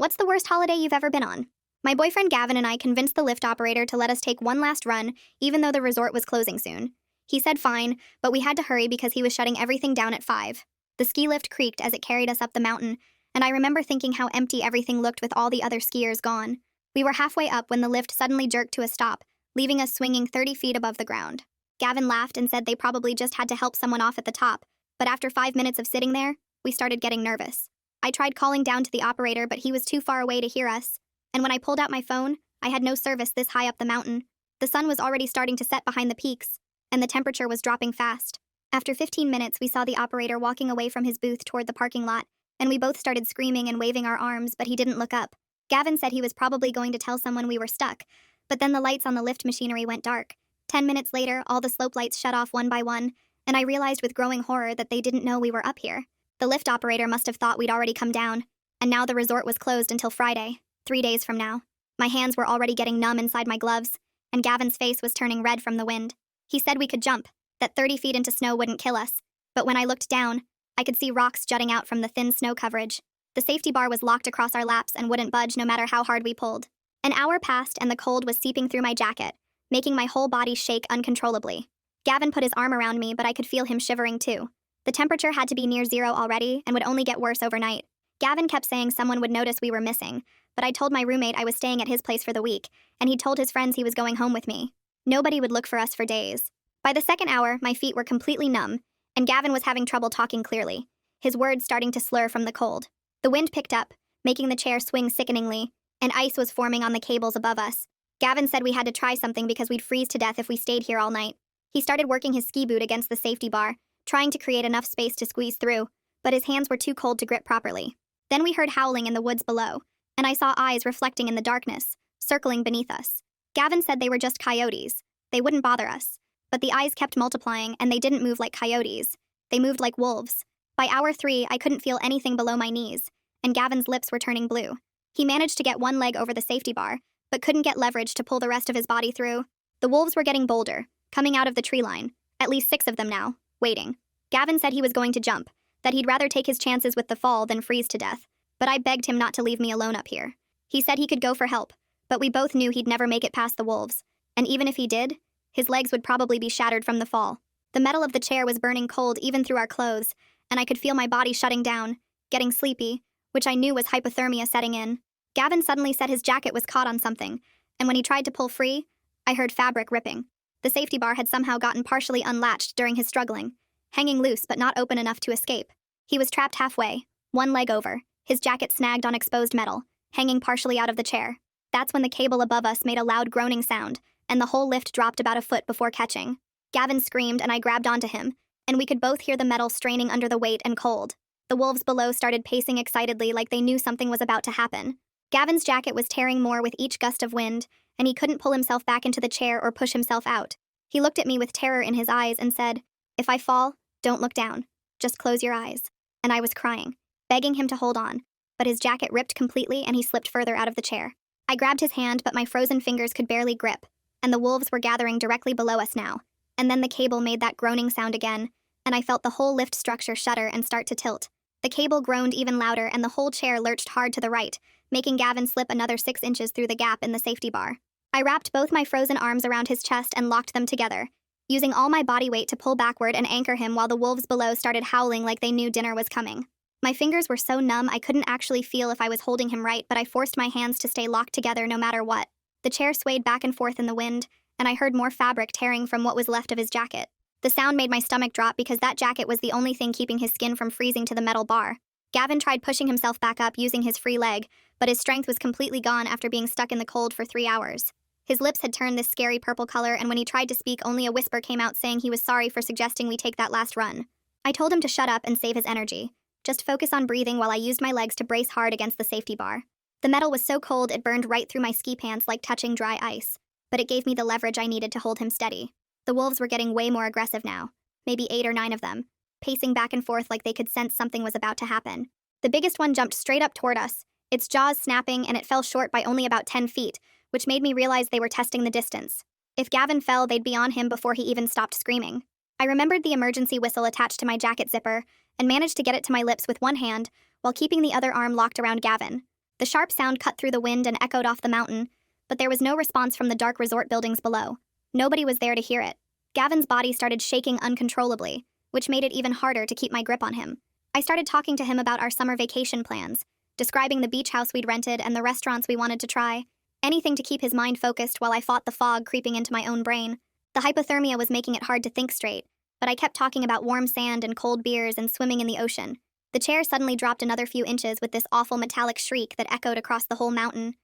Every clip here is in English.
What's the worst holiday you've ever been on? My boyfriend Gavin and I convinced the lift operator to let us take one last run, even though the resort was closing soon. He said fine, but we had to hurry because he was shutting everything down at 5. The ski lift creaked as it carried us up the mountain, and I remember thinking how empty everything looked with all the other skiers gone. We were halfway up when the lift suddenly jerked to a stop, leaving us swinging 30 feet above the ground. Gavin laughed and said they probably just had to help someone off at the top, but after 5 minutes of sitting there, we started getting nervous. I tried calling down to the operator, but he was too far away to hear us. And when I pulled out my phone, I had no service this high up the mountain. The sun was already starting to set behind the peaks, and the temperature was dropping fast. After 15 minutes, we saw the operator walking away from his booth toward the parking lot, and we both started screaming and waving our arms, but he didn't look up. Gavin said he was probably going to tell someone we were stuck, but then the lights on the lift machinery went dark. 10 minutes later, all the slope lights shut off one by one, and I realized with growing horror that they didn't know we were up here. The lift operator must have thought we'd already come down, and now the resort was closed until Friday, 3 days from now. My hands were already getting numb inside my gloves, and Gavin's face was turning red from the wind. He said we could jump, that 30 feet into snow wouldn't kill us, but when I looked down, I could see rocks jutting out from the thin snow coverage. The safety bar was locked across our laps and wouldn't budge no matter how hard we pulled. An hour passed and the cold was seeping through my jacket, making my whole body shake uncontrollably. Gavin put his arm around me, but I could feel him shivering too. The temperature had to be near zero already and would only get worse overnight. Gavin kept saying someone would notice we were missing, but I told my roommate I was staying at his place for the week, and he'd told his friends he was going home with me. Nobody would look for us for days. By the second hour, my feet were completely numb, and Gavin was having trouble talking clearly, his words starting to slur from the cold. The wind picked up, making the chair swing sickeningly, and ice was forming on the cables above us. Gavin said we had to try something because we'd freeze to death if we stayed here all night. He started working his ski boot against the safety bar, trying to create enough space to squeeze through, but his hands were too cold to grip properly. Then we heard howling in the woods below, and I saw eyes reflecting in the darkness, circling beneath us. Gavin said they were just coyotes. They wouldn't bother us. But the eyes kept multiplying, and they didn't move like coyotes. They moved like wolves. By hour 3, I couldn't feel anything below my knees, and Gavin's lips were turning blue. He managed to get one leg over the safety bar, but couldn't get leverage to pull the rest of his body through. The wolves were getting bolder, coming out of the tree line, at least 6 of them now, waiting. Gavin said he was going to jump, that he'd rather take his chances with the fall than freeze to death, but I begged him not to leave me alone up here. He said he could go for help, but we both knew he'd never make it past the wolves, and even if he did, his legs would probably be shattered from the fall. The metal of the chair was burning cold even through our clothes, and I could feel my body shutting down, getting sleepy, which I knew was hypothermia setting in. Gavin suddenly said his jacket was caught on something, and when he tried to pull free, I heard fabric ripping. The safety bar had somehow gotten partially unlatched during his struggling, hanging loose but not open enough to escape. He was trapped halfway, one leg over, his jacket snagged on exposed metal, hanging partially out of the chair. That's when the cable above us made a loud groaning sound, and the whole lift dropped about a foot before catching. Gavin screamed and I grabbed onto him, and we could both hear the metal straining under the weight and cold. The wolves below started pacing excitedly like they knew something was about to happen. Gavin's jacket was tearing more with each gust of wind, and he couldn't pull himself back into the chair or push himself out. He looked at me with terror in his eyes and said, "If I fall, don't look down. Just close your eyes." And I was crying, begging him to hold on, but his jacket ripped completely and he slipped further out of the chair. I grabbed his hand, but my frozen fingers could barely grip, and the wolves were gathering directly below us now. And then the cable made that groaning sound again, and I felt the whole lift structure shudder and start to tilt. The cable groaned even louder and the whole chair lurched hard to the right, making Gavin slip another 6 inches through the gap in the safety bar. I wrapped both my frozen arms around his chest and locked them together, using all my body weight to pull backward and anchor him while the wolves below started howling like they knew dinner was coming. My fingers were so numb I couldn't actually feel if I was holding him right, but I forced my hands to stay locked together no matter what. The chair swayed back and forth in the wind, and I heard more fabric tearing from what was left of his jacket. The sound made my stomach drop because that jacket was the only thing keeping his skin from freezing to the metal bar. Gavin tried pushing himself back up using his free leg, but his strength was completely gone after being stuck in the cold for 3 hours. His lips had turned this scary purple color, and when he tried to speak, only a whisper came out saying he was sorry for suggesting we take that last run. I told him to shut up and save his energy. Just focus on breathing while I used my legs to brace hard against the safety bar. The metal was so cold it burned right through my ski pants like touching dry ice, but it gave me the leverage I needed to hold him steady. The wolves were getting way more aggressive now, maybe 8 or 9 of them, pacing back and forth like they could sense something was about to happen. The biggest one jumped straight up toward us, its jaws snapping, and it fell short by only about 10 feet, which made me realize they were testing the distance. If Gavin fell, they'd be on him before he even stopped screaming. I remembered the emergency whistle attached to my jacket zipper and managed to get it to my lips with one hand while keeping the other arm locked around Gavin. The sharp sound cut through the wind and echoed off the mountain, but there was no response from the dark resort buildings below. Nobody was there to hear it. Gavin's body started shaking uncontrollably, which made it even harder to keep my grip on him. I started talking to him about our summer vacation plans, describing the beach house we'd rented and the restaurants we wanted to try. Anything to keep his mind focused while I fought the fog creeping into my own brain. The hypothermia was making it hard to think straight, but I kept talking about warm sand and cold beers and swimming in the ocean. The chair suddenly dropped another few inches with this awful metallic shriek that echoed across the whole mountain.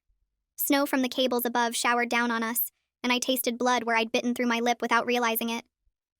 Snow from the cables above showered down on us, and I tasted blood where I'd bitten through my lip without realizing it.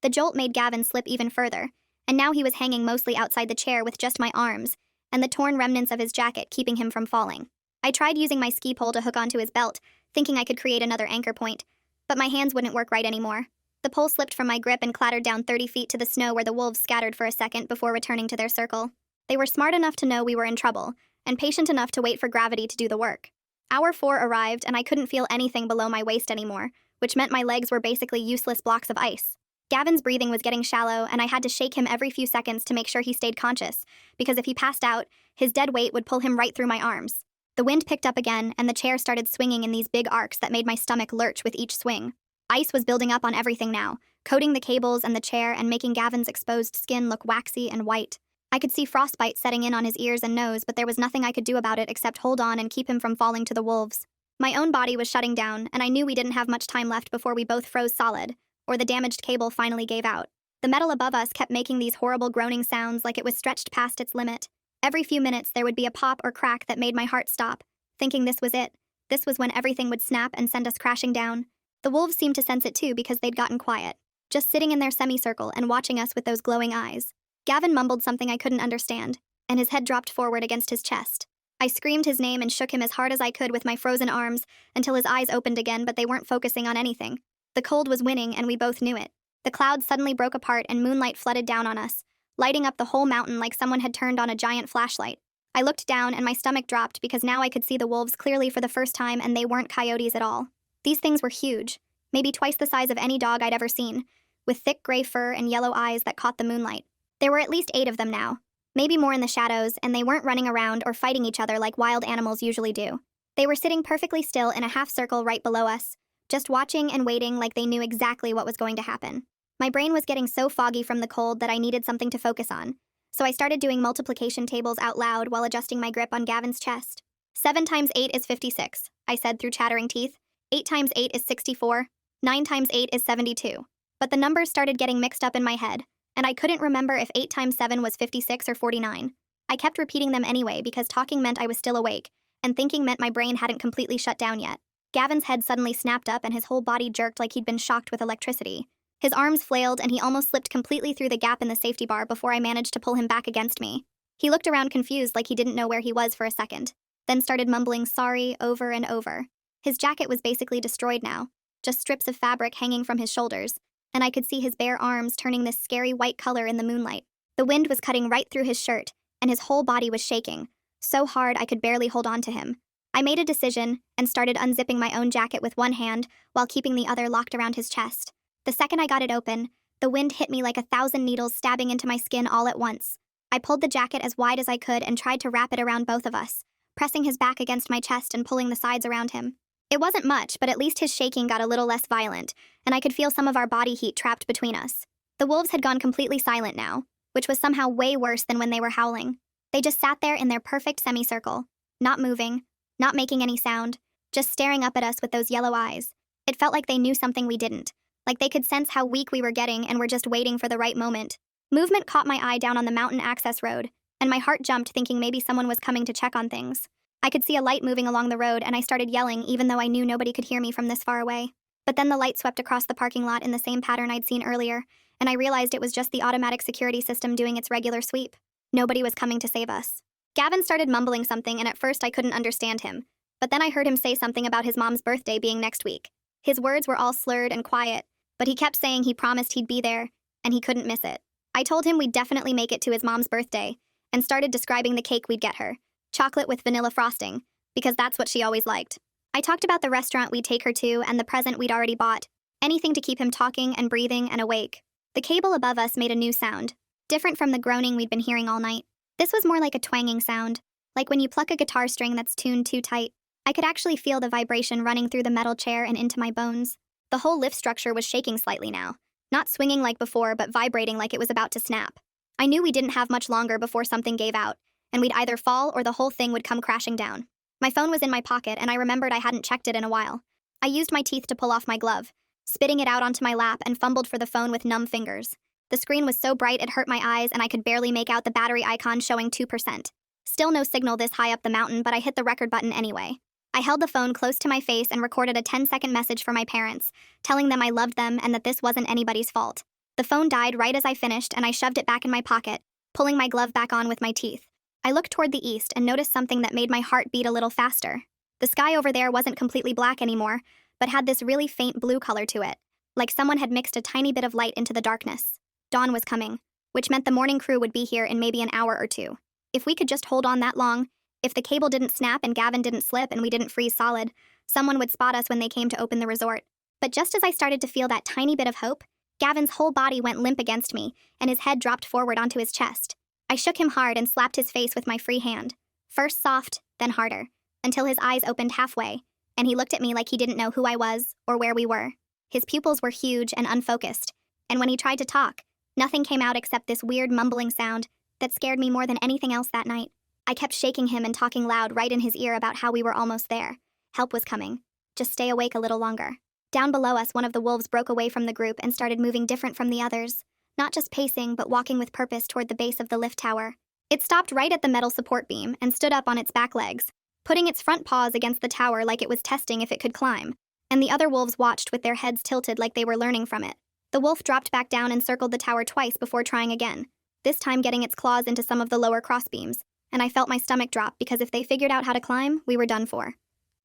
The jolt made Gavin slip even further, and now he was hanging mostly outside the chair with just my arms, and the torn remnants of his jacket keeping him from falling. I tried using my ski pole to hook onto his belt, thinking I could create another anchor point, but my hands wouldn't work right anymore. The pole slipped from my grip and clattered down 30 feet to the snow where the wolves scattered for a second before returning to their circle. They were smart enough to know we were in trouble, and patient enough to wait for gravity to do the work. Hour 4 arrived, and I couldn't feel anything below my waist anymore, which meant my legs were basically useless blocks of ice. Gavin's breathing was getting shallow, and I had to shake him every few seconds to make sure he stayed conscious, because if he passed out, his dead weight would pull him right through my arms. The wind picked up again, and the chair started swinging in these big arcs that made my stomach lurch with each swing. Ice was building up on everything now, coating the cables and the chair and making Gavin's exposed skin look waxy and white. I could see frostbite setting in on his ears and nose, but there was nothing I could do about it except hold on and keep him from falling to the wolves. My own body was shutting down, and I knew we didn't have much time left before we both froze solid, or the damaged cable finally gave out. The metal above us kept making these horrible groaning sounds like it was stretched past its limit. Every few minutes there would be a pop or crack that made my heart stop, thinking this was it. This was when everything would snap and send us crashing down. The wolves seemed to sense it too because they'd gotten quiet, just sitting in their semicircle and watching us with those glowing eyes. Gavin mumbled something I couldn't understand, and his head dropped forward against his chest. I screamed his name and shook him as hard as I could with my frozen arms until his eyes opened again, but they weren't focusing on anything. The cold was winning, and we both knew it. The clouds suddenly broke apart and moonlight flooded down on us, lighting up the whole mountain like someone had turned on a giant flashlight. I looked down and my stomach dropped because now I could see the wolves clearly for the first time, and they weren't coyotes at all. These things were huge, maybe twice the size of any dog I'd ever seen, with thick gray fur and yellow eyes that caught the moonlight. There were at least 8 of them now, maybe more in the shadows, and they weren't running around or fighting each other like wild animals usually do. They were sitting perfectly still in a half circle right below us, just watching and waiting like they knew exactly what was going to happen. My brain was getting so foggy from the cold that I needed something to focus on, so I started doing multiplication tables out loud while adjusting my grip on Gavin's chest. 7 times 8 is 56, I said through chattering teeth. 8 times 8 is 64. 9 times 8 is 72. But the numbers started getting mixed up in my head, and I couldn't remember if 8 times 7 was 56 or 49. I kept repeating them anyway because talking meant I was still awake, and thinking meant my brain hadn't completely shut down yet. Gavin's head suddenly snapped up and his whole body jerked like he'd been shocked with electricity. His arms flailed and he almost slipped completely through the gap in the safety bar before I managed to pull him back against me. He looked around confused like he didn't know where he was for a second, then started mumbling sorry over and over. His jacket was basically destroyed now, just strips of fabric hanging from his shoulders, and I could see his bare arms turning this scary white color in the moonlight. The wind was cutting right through his shirt, and his whole body was shaking, so hard I could barely hold on to him. I made a decision and started unzipping my own jacket with one hand while keeping the other locked around his chest. The second I got it open, the wind hit me like 1,000 needles stabbing into my skin all at once. I pulled the jacket as wide as I could and tried to wrap it around both of us, pressing his back against my chest and pulling the sides around him. It wasn't much, but at least his shaking got a little less violent, and I could feel some of our body heat trapped between us. The wolves had gone completely silent now, which was somehow way worse than when they were howling. They just sat there in their perfect semicircle, not moving, not making any sound, just staring up at us with those yellow eyes. It felt like they knew something we didn't, like they could sense how weak we were getting and were just waiting for the right moment. Movement caught my eye down on the mountain access road, and my heart jumped thinking maybe someone was coming to check on things. I could see a light moving along the road and I started yelling even though I knew nobody could hear me from this far away. But then the light swept across the parking lot in the same pattern I'd seen earlier, and I realized it was just the automatic security system doing its regular sweep. Nobody was coming to save us. Gavin started mumbling something and at first I couldn't understand him, but then I heard him say something about his mom's birthday being next week. His words were all slurred and quiet, but he kept saying he promised he'd be there, and he couldn't miss it. I told him we'd definitely make it to his mom's birthday, and started describing the cake we'd get her. Chocolate with vanilla frosting, because that's what she always liked. I talked about the restaurant we'd take her to and the present we'd already bought, anything to keep him talking and breathing and awake. The cable above us made a new sound, different from the groaning we'd been hearing all night. This was more like a twanging sound, like when you pluck a guitar string that's tuned too tight. I could actually feel the vibration running through the metal chair and into my bones. The whole lift structure was shaking slightly now, not swinging like before, but vibrating like it was about to snap. I knew we didn't have much longer before something gave out, and we'd either fall or the whole thing would come crashing down. My phone was in my pocket, and I remembered I hadn't checked it in a while. I used my teeth to pull off my glove, spitting it out onto my lap, and fumbled for the phone with numb fingers. The screen was so bright it hurt my eyes, and I could barely make out the battery icon showing 2%. Still no signal this high up the mountain, but I hit the record button anyway. I held the phone close to my face and recorded a 10-second message for my parents, telling them I loved them and that this wasn't anybody's fault. The phone died right as I finished, and I shoved it back in my pocket, pulling my glove back on with my teeth. I looked toward the east and noticed something that made my heart beat a little faster. The sky over there wasn't completely black anymore, but had this really faint blue color to it, like someone had mixed a tiny bit of light into the darkness. Dawn was coming, which meant the morning crew would be here in maybe an hour or two. If we could just hold on that long, if the cable didn't snap and Gavin didn't slip and we didn't freeze solid, someone would spot us when they came to open the resort. But just as I started to feel that tiny bit of hope, Gavin's whole body went limp against me, and his head dropped forward onto his chest. I shook him hard and slapped his face with my free hand. First soft, then harder, until his eyes opened halfway, and he looked at me like he didn't know who I was or where we were. His pupils were huge and unfocused, and when he tried to talk, nothing came out except this weird mumbling sound that scared me more than anything else that night. I kept shaking him and talking loud right in his ear about how we were almost there. Help was coming. Just stay awake a little longer. Down below us, one of the wolves broke away from the group and started moving different from the others. Not just pacing, but walking with purpose toward the base of the lift tower. It stopped right at the metal support beam and stood up on its back legs, putting its front paws against the tower like it was testing if it could climb, and the other wolves watched with their heads tilted like they were learning from it. The wolf dropped back down and circled the tower twice before trying again, this time getting its claws into some of the lower crossbeams, and I felt my stomach drop because if they figured out how to climb, we were done for.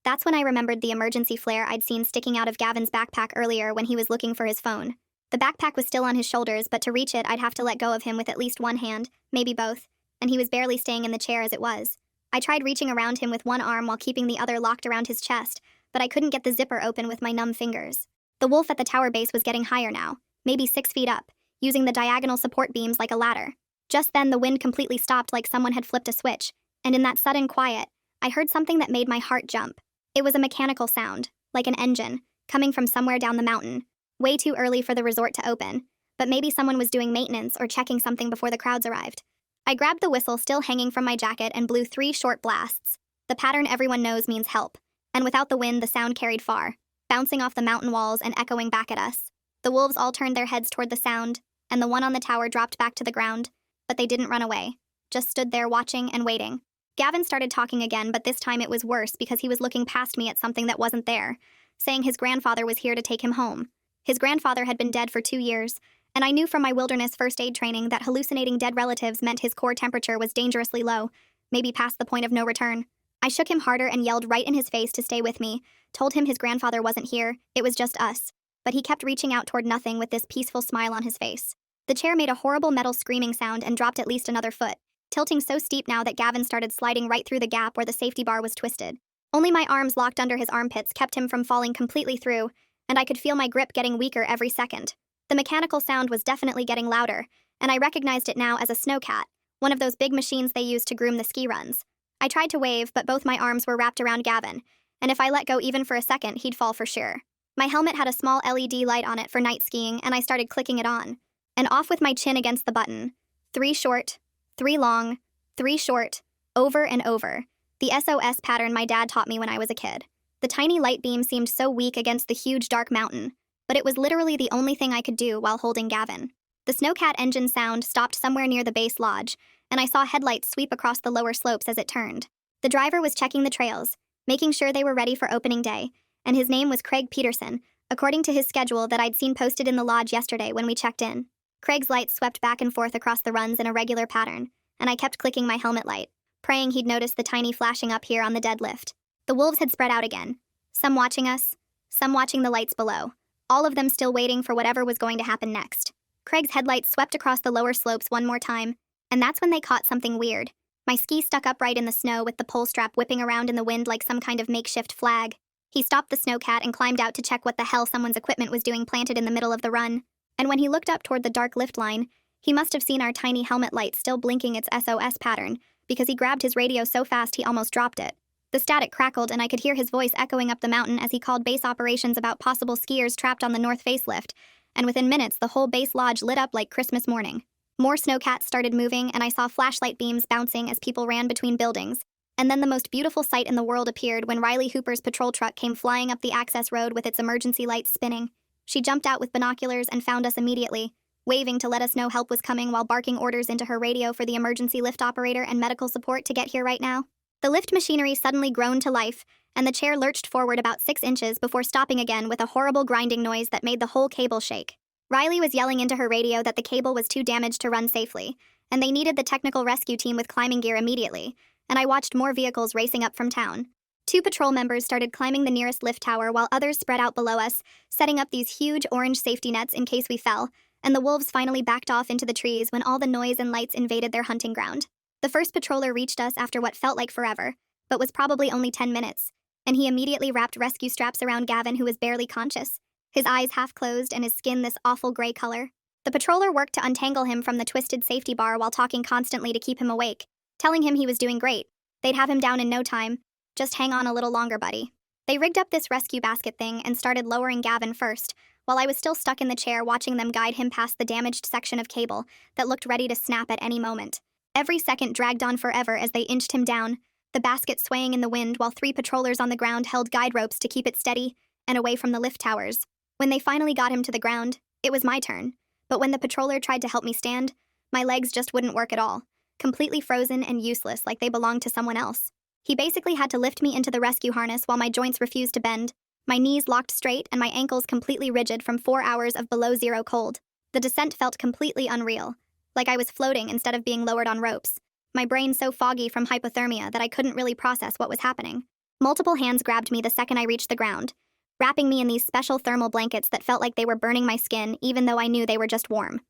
That's when I remembered the emergency flare I'd seen sticking out of Gavin's backpack earlier when he was looking for his phone. The backpack was still on his shoulders, but to reach it, I'd have to let go of him with at least one hand, maybe both, and he was barely staying in the chair as it was. I tried reaching around him with one arm while keeping the other locked around his chest, but I couldn't get the zipper open with my numb fingers. The wolf at the tower base was getting higher now, maybe 6 feet up, using the diagonal support beams like a ladder. Just then, the wind completely stopped like someone had flipped a switch, and in that sudden quiet, I heard something that made my heart jump. It was a mechanical sound, like an engine, coming from somewhere down the mountain. Way too early for the resort to open, but maybe someone was doing maintenance or checking something before the crowds arrived. I grabbed the whistle still hanging from my jacket and blew 3 short blasts. The pattern everyone knows means help, and without the wind, the sound carried far, bouncing off the mountain walls and echoing back at us. The wolves all turned their heads toward the sound, and the one on the tower dropped back to the ground, but they didn't run away, just stood there watching and waiting. Gavin started talking again, but this time it was worse because he was looking past me at something that wasn't there, saying his grandfather was here to take him home. His grandfather had been dead for 2 years, and I knew from my wilderness first aid training that hallucinating dead relatives meant his core temperature was dangerously low, maybe past the point of no return. I shook him harder and yelled right in his face to stay with me, told him his grandfather wasn't here, it was just us. But he kept reaching out toward nothing with this peaceful smile on his face. The chair made a horrible metal screaming sound and dropped at least another foot, tilting so steep now that Gavin started sliding right through the gap where the safety bar was twisted. Only my arms locked under his armpits kept him from falling completely through, and I could feel my grip getting weaker every second. The mechanical sound was definitely getting louder, and I recognized it now as a snowcat, one of those big machines they use to groom the ski runs. I tried to wave, but both my arms were wrapped around Gavin, and if I let go even for a second, he'd fall for sure. My helmet had a small LED light on it for night skiing, and I started clicking it on. And off with my chin against the button. 3 short, 3 long, 3 short, over and over. The SOS pattern my dad taught me when I was a kid. The tiny light beam seemed so weak against the huge dark mountain, but it was literally the only thing I could do while holding Gavin. The snowcat engine sound stopped somewhere near the base lodge, and I saw headlights sweep across the lower slopes as it turned. The driver was checking the trails, making sure they were ready for opening day, and his name was Craig Peterson, according to his schedule that I'd seen posted in the lodge yesterday when we checked in. Craig's lights swept back and forth across the runs in a regular pattern, and I kept clicking my helmet light, praying he'd notice the tiny flashing up here on the deadlift. The wolves had spread out again, some watching us, some watching the lights below, all of them still waiting for whatever was going to happen next. Craig's headlights swept across the lower slopes one more time, and that's when they caught something weird. My ski stuck upright in the snow with the pole strap whipping around in the wind like some kind of makeshift flag. He stopped the snowcat and climbed out to check what the hell someone's equipment was doing planted in the middle of the run. And when he looked up toward the dark lift line, he must have seen our tiny helmet light still blinking its SOS pattern, because he grabbed his radio so fast he almost dropped it. The static crackled, and I could hear his voice echoing up the mountain as he called base operations about possible skiers trapped on the North Face lift, and within minutes the whole base lodge lit up like Christmas morning. More snowcats started moving, and I saw flashlight beams bouncing as people ran between buildings. And then the most beautiful sight in the world appeared when Riley Hooper's patrol truck came flying up the access road with its emergency lights spinning. She jumped out with binoculars and found us immediately, waving to let us know help was coming while barking orders into her radio for the emergency lift operator and medical support to get here right now. The lift machinery suddenly groaned to life, and the chair lurched forward about 6 inches before stopping again with a horrible grinding noise that made the whole cable shake. Riley was yelling into her radio that the cable was too damaged to run safely, and they needed the technical rescue team with climbing gear immediately, and I watched more vehicles racing up from town. 2 patrol members started climbing the nearest lift tower while others spread out below us, setting up these huge orange safety nets in case we fell, and the wolves finally backed off into the trees when all the noise and lights invaded their hunting ground. The first patroller reached us after what felt like forever, but was probably only 10 minutes, and he immediately wrapped rescue straps around Gavin, who was barely conscious, his eyes half closed and his skin this awful gray color. The patroller worked to untangle him from the twisted safety bar while talking constantly to keep him awake, telling him he was doing great. They'd have him down in no time. Just hang on a little longer, buddy. They rigged up this rescue basket thing and started lowering Gavin first, while I was still stuck in the chair watching them guide him past the damaged section of cable that looked ready to snap at any moment. Every second dragged on forever as they inched him down, the basket swaying in the wind while 3 patrollers on the ground held guide ropes to keep it steady and away from the lift towers. When they finally got him to the ground, it was my turn. But when the patroller tried to help me stand, my legs just wouldn't work at all, completely frozen and useless like they belonged to someone else. He basically had to lift me into the rescue harness while my joints refused to bend, my knees locked straight and my ankles completely rigid from 4 hours of below-zero cold. The descent felt completely unreal, like I was floating instead of being lowered on ropes, my brain so foggy from hypothermia that I couldn't really process what was happening. Multiple hands grabbed me the second I reached the ground, wrapping me in these special thermal blankets that felt like they were burning my skin even though I knew they were just warm.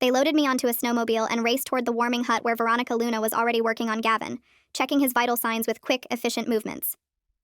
They loaded me onto a snowmobile and raced toward the warming hut where Veronica Luna was already working on Gavin, checking his vital signs with quick, efficient movements.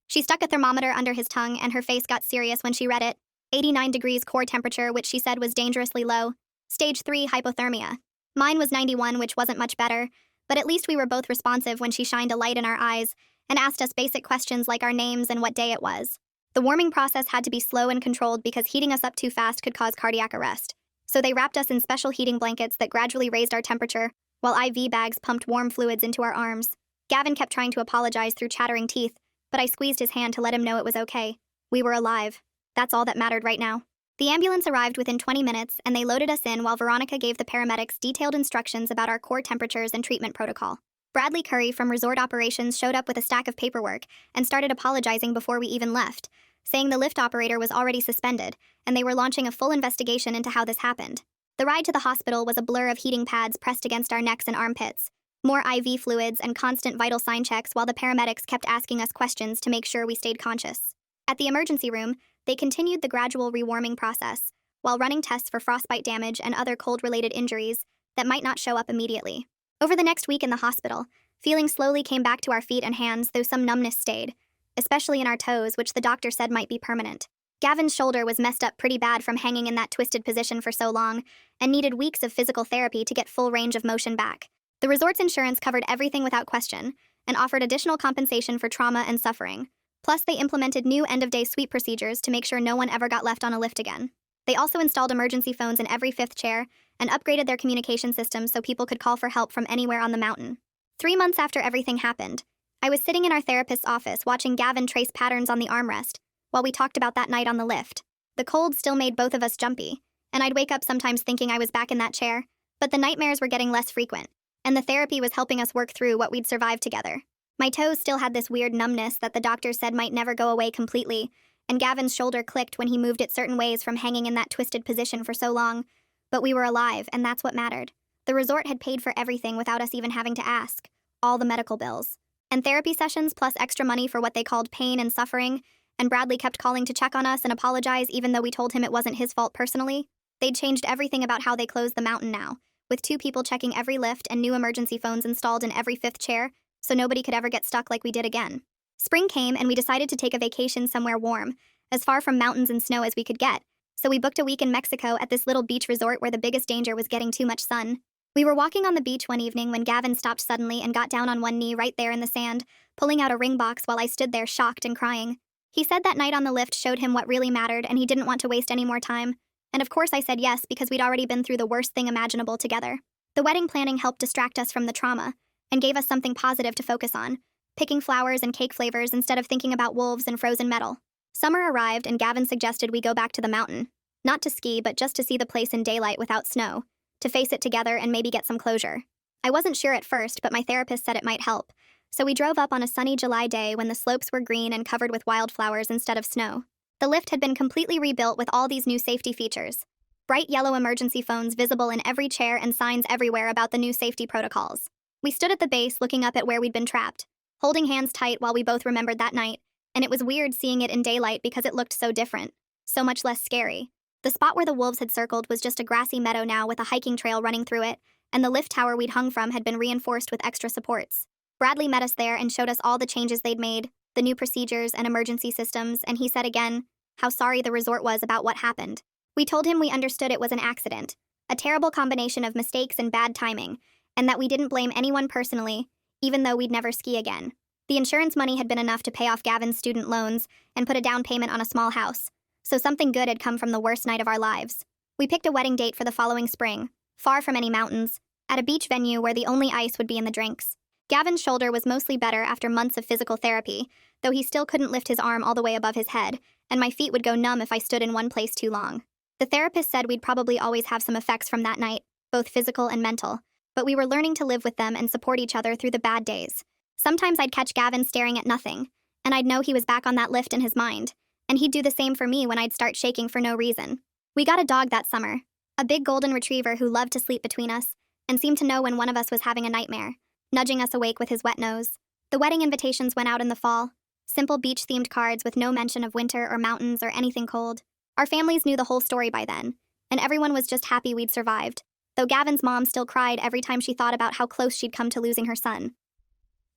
She stuck a thermometer under his tongue and her face got serious when she read it. 89 degrees core temperature, which she said was dangerously low. Stage 3 hypothermia. Mine was 91, which wasn't much better, but at least we were both responsive when she shined a light in our eyes and asked us basic questions like our names and what day it was. The warming process had to be slow and controlled because heating us up too fast could cause cardiac arrest. So they wrapped us in special heating blankets that gradually raised our temperature, while IV bags pumped warm fluids into our arms. Gavin kept trying to apologize through chattering teeth, but I squeezed his hand to let him know it was okay. We were alive. That's all that mattered right now. The ambulance arrived within 20 minutes, and they loaded us in while Veronica gave the paramedics detailed instructions about our core temperatures and treatment protocol. Bradley Curry from Resort Operations showed up with a stack of paperwork and started apologizing before we even left, saying the lift operator was already suspended, and they were launching a full investigation into how this happened. The ride to the hospital was a blur of heating pads pressed against our necks and armpits, more IV fluids, and constant vital sign checks while the paramedics kept asking us questions to make sure we stayed conscious. At the emergency room, they continued the gradual rewarming process, while running tests for frostbite damage and other cold-related injuries that might not show up immediately. Over the next week in the hospital, feeling slowly came back to our feet and hands, though some numbness stayed, especially in our toes, which the doctor said might be permanent. Gavin's shoulder was messed up pretty bad from hanging in that twisted position for so long, and needed weeks of physical therapy to get full range of motion back. The resort's insurance covered everything without question, and offered additional compensation for trauma and suffering. Plus, they implemented new end-of-day sweep procedures to make sure no one ever got left on a lift again. They also installed emergency phones in every 5th chair and upgraded their communication systems so people could call for help from anywhere on the mountain. 3 months after everything happened, I was sitting in our therapist's office watching Gavin trace patterns on the armrest while we talked about that night on the lift. The cold still made both of us jumpy, and I'd wake up sometimes thinking I was back in that chair, but the nightmares were getting less frequent, and the therapy was helping us work through what we'd survived together. My toes still had this weird numbness that the doctor said might never go away completely, and Gavin's shoulder clicked when he moved it certain ways from hanging in that twisted position for so long, but we were alive, and that's what mattered. The resort had paid for everything without us even having to ask, all the medical bills, and therapy sessions plus extra money for what they called pain and suffering, and Bradley kept calling to check on us and apologize even though we told him it wasn't his fault personally. They'd changed everything about how they closed the mountain now, with 2 people checking every lift and new emergency phones installed in every 5th chair, so nobody could ever get stuck like we did again. Spring came and we decided to take a vacation somewhere warm, as far from mountains and snow as we could get, so we booked a week in Mexico at this little beach resort where the biggest danger was getting too much sun. We were walking on the beach one evening when Gavin stopped suddenly and got down on one knee right there in the sand, pulling out a ring box while I stood there shocked and crying. He said that night on the lift showed him what really mattered and he didn't want to waste any more time. And of course I said yes because we'd already been through the worst thing imaginable together. The wedding planning helped distract us from the trauma and gave us something positive to focus on, picking flowers and cake flavors instead of thinking about wolves and frozen metal. Summer arrived and Gavin suggested we go back to the mountain. Not to ski, but just to see the place in daylight without snow, to face it together and maybe get some closure. I wasn't sure at first, but my therapist said it might help. So we drove up on a sunny July day when the slopes were green and covered with wildflowers instead of snow. The lift had been completely rebuilt with all these new safety features. Bright yellow emergency phones visible in every chair and signs everywhere about the new safety protocols. We stood at the base looking up at where we'd been trapped, holding hands tight while we both remembered that night, and it was weird seeing it in daylight because it looked so different, so much less scary. The spot where the wolves had circled was just a grassy meadow now with a hiking trail running through it, and the lift tower we'd hung from had been reinforced with extra supports. Bradley met us there and showed us all the changes they'd made, the new procedures and emergency systems, and he said again how sorry the resort was about what happened. We told him we understood it was an accident, a terrible combination of mistakes and bad timing, and that we didn't blame anyone personally, even though we'd never ski again. The insurance money had been enough to pay off Gavin's student loans and put a down payment on a small house, so something good had come from the worst night of our lives. We picked a wedding date for the following spring, far from any mountains, at a beach venue where the only ice would be in the drinks. Gavin's shoulder was mostly better after months of physical therapy, though he still couldn't lift his arm all the way above his head, and my feet would go numb if I stood in one place too long. The therapist said we'd probably always have some effects from that night, both physical and mental, but we were learning to live with them and support each other through the bad days. Sometimes I'd catch Gavin staring at nothing, and I'd know he was back on that lift in his mind, and he'd do the same for me when I'd start shaking for no reason. We got a dog that summer, a big golden retriever who loved to sleep between us, and seemed to know when one of us was having a nightmare, nudging us awake with his wet nose. The wedding invitations went out in the fall, simple beach-themed cards with no mention of winter or mountains or anything cold. Our families knew the whole story by then, and everyone was just happy we'd survived, though Gavin's mom still cried every time she thought about how close she'd come to losing her son.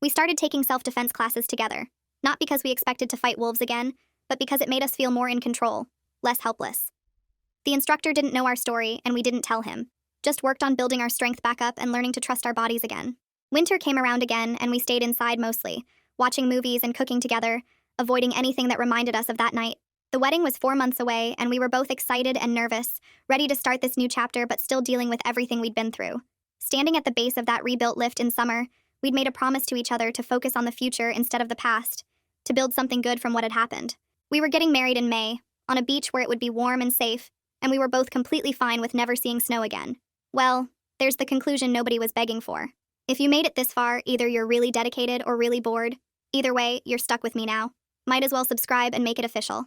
We started taking self-defense classes together, not because we expected to fight wolves again, but because it made us feel more in control, less helpless. The instructor didn't know our story, and we didn't tell him, just worked on building our strength back up and learning to trust our bodies again. Winter came around again, and we stayed inside mostly, watching movies and cooking together, avoiding anything that reminded us of that night. The wedding was 4 months away, and we were both excited and nervous, ready to start this new chapter but still dealing with everything we'd been through. Standing at the base of that rebuilt lift in summer, we'd made a promise to each other to focus on the future instead of the past, to build something good from what had happened. We were getting married in May, on a beach where it would be warm and safe, and we were both completely fine with never seeing snow again. Well, there's the conclusion nobody was begging for. If you made it this far, either you're really dedicated or really bored. Either way, you're stuck with me now. Might as well subscribe and make it official.